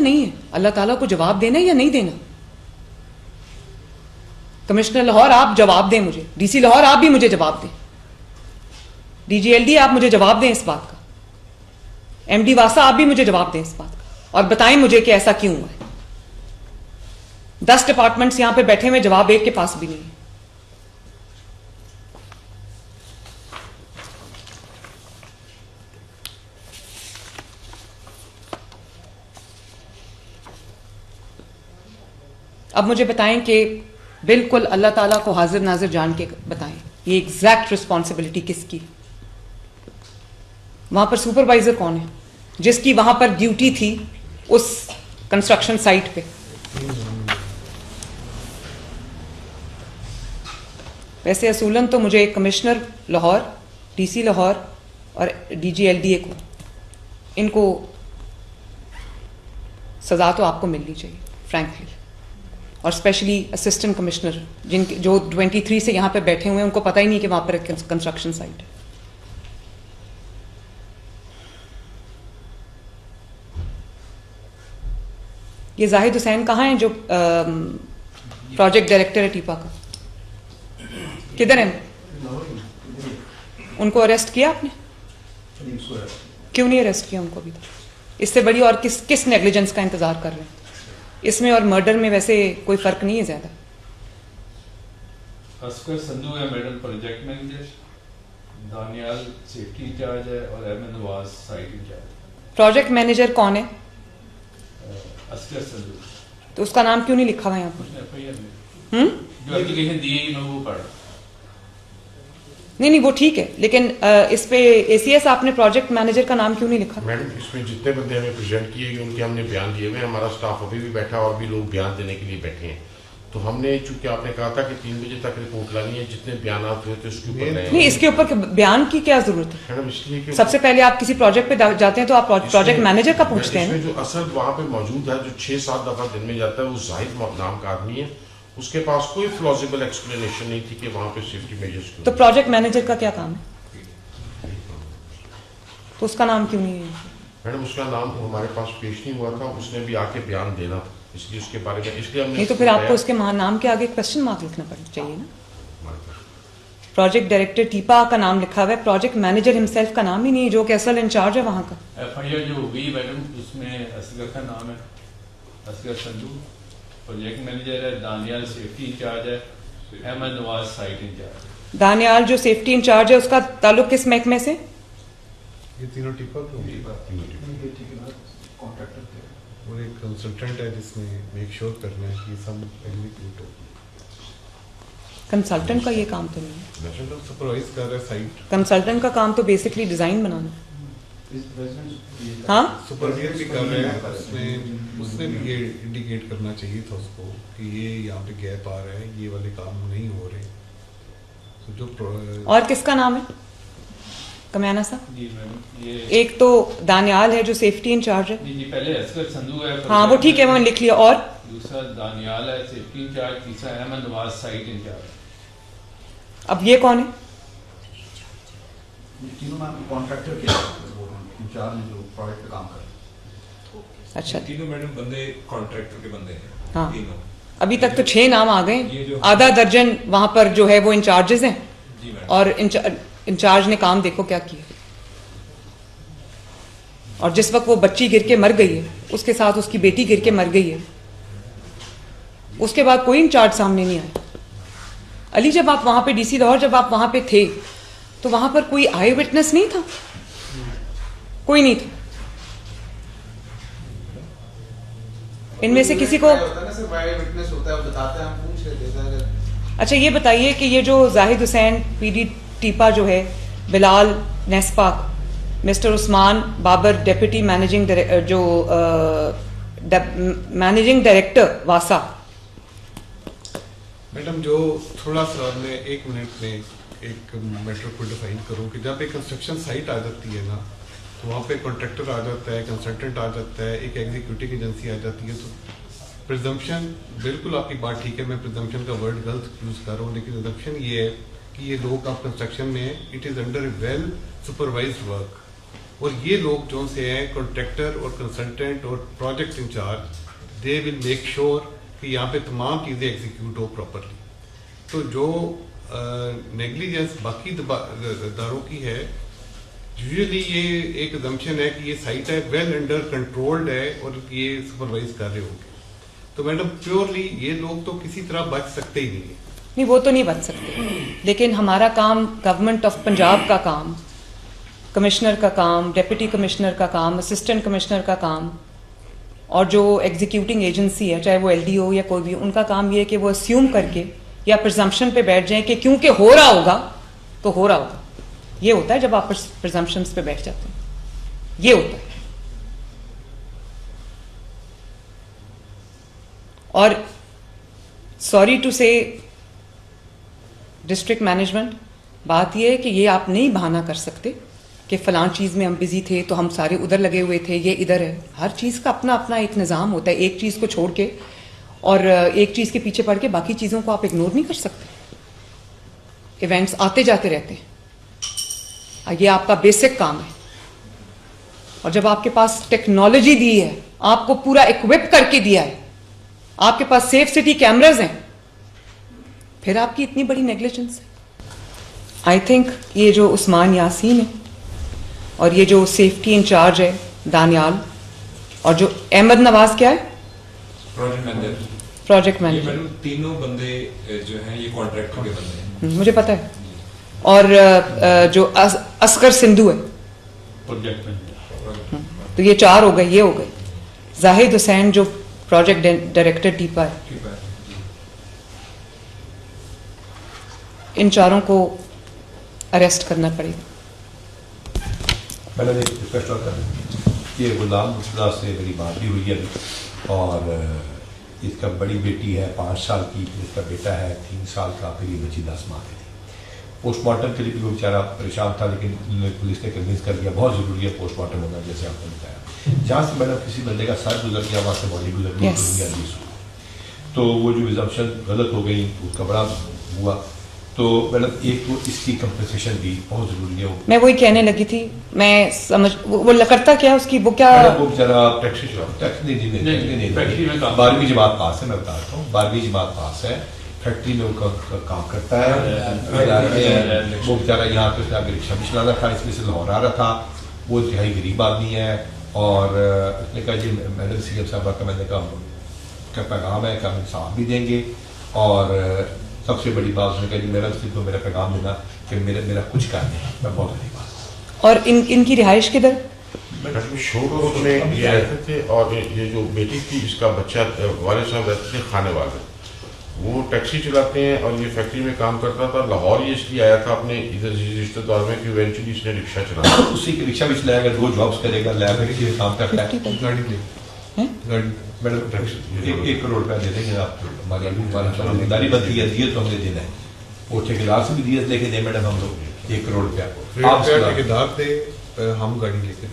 नहीं है? अल्लाह ताला को जवाब देना है या नहीं देना? कमिश्नर लाहौर आप जवाब दें मुझे, डीसी लाहौर आप भी मुझे जवाब दें, डीजीएलडी आप मुझे जवाब दें इस बात का, एमडी वासा आप भी मुझे जवाब दें इस बात का, और बताएं मुझे कि ऐसा क्यों हुआ है। 10 डिपार्टमेंट्स यहां पे बैठे हुए, जवाब एक के पास भी नहीं है। अब मुझे बताएं कि बिल्कुल अल्लाह ताला को हाजिर नाजिर जान के बताएं, ये एग्जैक्ट रिस्पॉन्सिबिलिटी किसकी? वहां पर सुपरवाइजर कौन है जिसकी वहां पर ड्यूटी थी उस कंस्ट्रक्शन साइट पे? वैसे असूलन तो मुझे कमिश्नर लाहौर, डीसी लाहौर और डीजीएलडीए को, इनको सजा तो आपको मिलनी चाहिए फ्रैंकली, और स्पेशली असिस्टेंट कमिश्नर जिनके जो 23 से यहाँ पे बैठे हुए हैं, उनको पता ही नहीं कि वहाँ पर एक कंस्ट्रक्शन साइट है। ये जाहिद हुसैन कहाँ हैं जो प्रोजेक्ट डायरेक्टर है टीपा का? किधर है? उनको अरेस्ट किया आपने? क्यों नहीं अरेस्ट किया उनको अभी तक? इससे बड़ी और किस नेग्लिजेंस का इंतजार कर रहे हैं? इसमें और मर्डर में वैसे कोई फर्क नहीं है ज्यादा। असगर संधू है madam project manager, Daniyal safety incharge है और Ahmed Nawaz site incharge. Project manager कौन है? असगर संधू। तो उसका नाम क्यों नहीं लिखा हुआ यहाँ पर? जो एप्लीकेशन दी है मैं वो पढ़। नहीं वो ठीक है, लेकिन इस पे एसीएस आपने प्रोजेक्ट मैनेजर का नाम क्यों नहीं लिखा? मैडम इसमें जितने बंदे हमें प्रेजेंट किए गए उनके हमने बयान दिए हुए, हमारा स्टाफ अभी भी बैठा और भी लोग बयान देने के लिए बैठे हैं। तो हमने चूंकि आपने कहा था कि 3 बजे तक रिपोर्ट लानी है, जितने बयान हुए थे उसके ऊपर नहीं, इसके ऊपर बयान की क्या जरूरत है मैडम? इसलिए कि सबसे पहले आप किसी प्रोजेक्ट पे जाते हैं तो आप प्रोजेक्ट मैनेजर का पूछते हैं। जो असल वहाँ पे मौजूद है, जो 6-7 दफा दिन में जाता है, वो जाहिद नाम का आदमी है, उसके पास कोई प्लॉजिबल एक्सप्लेनेशन नहीं थी कि वहाँ पे सेफ्टी मेजर्स। तो प्रोजेक्ट मैनेजर का क्या काम है? तो उसका नाम क्यों नहीं है? मैडम उसका नाम हमारे पास पेश नहीं हुआ था, उसने भी आके बयान देना, इसलिए उसके बारे में इसलिए हमने। नहीं तो फिर आपको उसके नाम के आगे क्वेश्चन मार्क लिखना चाहिए ना। प्रोजेक्ट डायरेक्टर टीपा का नाम लिखा हुआ है, प्रोजेक्ट मैनेजर हिमसेल्फ का नाम ही नहीं, जो कि असल इंचार्ज है वहां का। एफआईआर जो हुई मैडम उसमें असगर का नाम है, असगर संधू प्रोजेक्ट मैनेजर है, दानियाल सेफ्टी इंचार्ज है, अहमद नवाज साइट इंचार्ज। दानियाल जो सेफ्टी इंचार्ज है उसका ताल्लुक किस महकमे से? ये तीनों टीपा कॉन्ट्रैक्टर थे और एक कंसल्टेंट है जिसमें मेक श्योर करना है कि सब एग्जीक्यूट हो। कंसल्टेंट का ये काम तो नहीं है, सुपरवाइज कर रहा है साइट। कंसल्टेंट का काम तो बेसिकली डिजाइन बनाना। हाँ सुपरवाइजर भी कर रहे हैं, उसने भी ये इंडिकेट करना चाहिए था उसको कि ये यहाँ पे गैप आ रहा है, ये वाले काम नहीं हो रहे। तो जो और किसका नाम है कमयाना साहब? जी मैडम ये एक तो दानियाल है जो सेफ्टी इंचार्ज है। जी पहले असगर संधू है। हाँ वो ठीक है, मैंने लिख लिया। और दूसरा दानियाल है सेफ्टी इंचार्ज, तीसरा अहमद नवाज साइट इंचार्ज। अब ये कौन है? तीनों मैम कॉन्ट्रैक्टर के इंचार्ज जो प्रोजेक्ट पे काम कर रहे हैं। अच्छा तीनों मैडम बंदे कॉन्ट्रैक्टर के बंदे हैं। हाँ तीनों अभी तक तो 6 नाम आ गए, जो आधा दर्जन वहां पर जो है वो इंचार्जेस हैं। जी मैडम। और इंचार्ज ने काम देखो क्या किया। और जिस वक्त वो बच्ची गिर के मर गई है, उसके साथ उसकी बेटी गिर के मर गई है, उसके बाद कोई इंचार्ज सामने नहीं आया। अली जब आप वहां पे डीसी लाहौर जब आप वहां पे थे तो वहां पर कोई आई विटनेस नहीं था? कोई नहीं था। इनमें से किसी को अच्छा ये बताइए कि ये जो जाहिद हुसैन पीडी टीपा जो है, Bilal NESPAK, mister Usman Babar deputy managing जो मैनेजिंग डायरेक्टर वासा। मैडम जो थोड़ा सा मैं 1 मिनट में एक मैटर को डिफाइन करूँ कि जब एक कंस्ट्रक्शन साइट आ जाती है ना, तो वहाँ पे कॉन्ट्रैक्टर आ जाता है, कंसल्टेंट आ जाता है, एक एग्जीक्यूटिव एजेंसी आ जाती है। तो प्रिजम्पशन, बिल्कुल आपकी बात ठीक है, मैं प्रिजम्पशन का वर्ड गलत यूज़ कर रहा हूँ, लेकिन प्रिजम्पशन ये है कि ये लोग आप कंस्ट्रक्शन में it is under well supervised work. और ये लोग जो से हैं कॉन्ट्रैक्टर और कंसल्टेंट और project incharge, they will make sure कि यहाँ पे तमाम चीज़ें एग्जीक्यूट हो प्रॉपरली। तो जो नेग्लिजेंस बाकी दारों की है, यूजुअली ये एक assumption है कि ये साइट है वेल अंडर कंट्रोल्ड है और ये सुपरवाइज कर रहे होंगे। तो मैडम प्योरली ये लोग तो किसी तरह बच सकते ही नहीं है। नहीं, वो तो नहीं बच सकते, लेकिन हमारा काम, गवर्नमेंट ऑफ पंजाब का काम, कमिश्नर का काम, डिप्टी कमिश्नर का काम, असिस्टेंट कमिश्नर का काम, और जो एग्जीक्यूटिंग एजेंसी है, चाहे वो LDO या कोई भी, उनका काम ये है कि वो अस्यूम करके या प्रिजम्पशन पे बैठ जाएं कि क्योंकि हो रहा होगा तो हो रहा होगा। ये होता है जब आप प्रिजम्पशंस पे बैठ जाते हैं, ये होता है। और सॉरी टू से डिस्ट्रिक्ट मैनेजमेंट, बात यह है कि ये आप नहीं बहाना कर सकते कि फलां चीज में हम बिजी थे तो हम सारे उधर लगे हुए थे, ये इधर है। हर चीज का अपना अपना एक निजाम होता है, एक चीज को छोड़ के और एक चीज के पीछे पड़ के बाकी चीजों को आप इग्नोर नहीं कर सकते। इवेंट्स आते जाते रहते हैं, ये आपका बेसिक काम है। और जब आपके पास टेक्नोलॉजी दी है, आपको पूरा इक्विप करके दिया है, आपके पास सेफ सिटी कैमराज हैं, फिर आपकी इतनी बड़ी नेग्लिजेंस है। आई थिंक ये जो उस्मान यासीन है और ये जो सेफ्टी इंचार्ज है दानियाल, और जो अहमद नवाज क्या है, प्रोजेक्ट मैनेजर, मैडम तीनों बंदे जो हैं ये कॉन्ट्रैक्टर के बंदे हैं, मुझे पता है। और जो असगर सिंधु है, प्रोजेक्ट मैनेजर। तो ये 4 हो गए, ये हो गए। जाहिद हुसैन जो प्रोजेक्ट डायरेक्टर टीपा है, ठीक है। इन 4 को अरेस्ट करना पड़ेगा। मैंने एक रिक्वेस्ट और कर, ये गुलाम मुर्तज़ा से मेरी बात भी हुई है और इसका बड़ी बेटी है 5 साल की, इसका बेटा है 3 साल का, फिर ये बच्ची 10 माह की थी। पोस्टमार्टम के लिए भी वो बेचारा परेशान था, लेकिन पुलिस ने कन्विंस कर दिया बहुत ज़रूरी है पोस्टमार्टम होना, जैसे आपने बताया। जहाँ से मैडम किसी बंदे का सर गुजर गया, वहाँ से बॉडी गुजर गई, तो वो जो रिजम्पशन गलत हो गई, उसका बड़ा हुआ। तो मैडम एक तो इसकी कंपनसेशन भी बहुत जरूरी है। मैं वही कहने लगी थी, मैं समझ वो करता क्या उसकी, वो क्या, वो बेचारा टैक्सी नहीं 12वीं जमात पास है, मैं बताता हूँ 12वीं जमात पास है, फैक्ट्री में वो काम करता है। वो बेचारा यहाँ पे उसने रिक्शा भी चलाना था, इसमें से लाहौर आ रहा था। वो इंतहाई गरीब आदमी है और उसने कहा जी मैडम CM साहब का, मैंने कहा पैगाम है कि हम इंसाफ भी देंगे, और सबसे बड़ी बात उसने कहा जी मेरा सिर्फ तो मेरा पैगाम देना कि मेरा कुछ कर नहीं, मैं बहुत गरीब आदमी। और इनकी रिहाइश किधर? शोर में ये रहते थे, और ये जो बेटी थी इसका बच्चा वाले साहब रहते थे खाने वाले, वो टैक्सी चलाते हैं और ये फैक्ट्री में काम करता था। लाहौर ये इसलिए आया था अपने इधर रिश्तेदार में कि इवेंचुअली इसने रिक्शा चलाया, उसी की रिक्शा भी चलाएगा, 2 जॉब्स करेगा, लैब में काम करता है। गाड़ी मैडम 1 करोड़ रुपया दे देंगे आप, हमारी जिम्मेदारी बनती है, दियत तो हमने देना है। वो ठेकेदार से भी दियत लेके दे मैडम हम लोग 1 करोड़ रुपया, आप ठेकेदार थे, हम गाड़ी लेके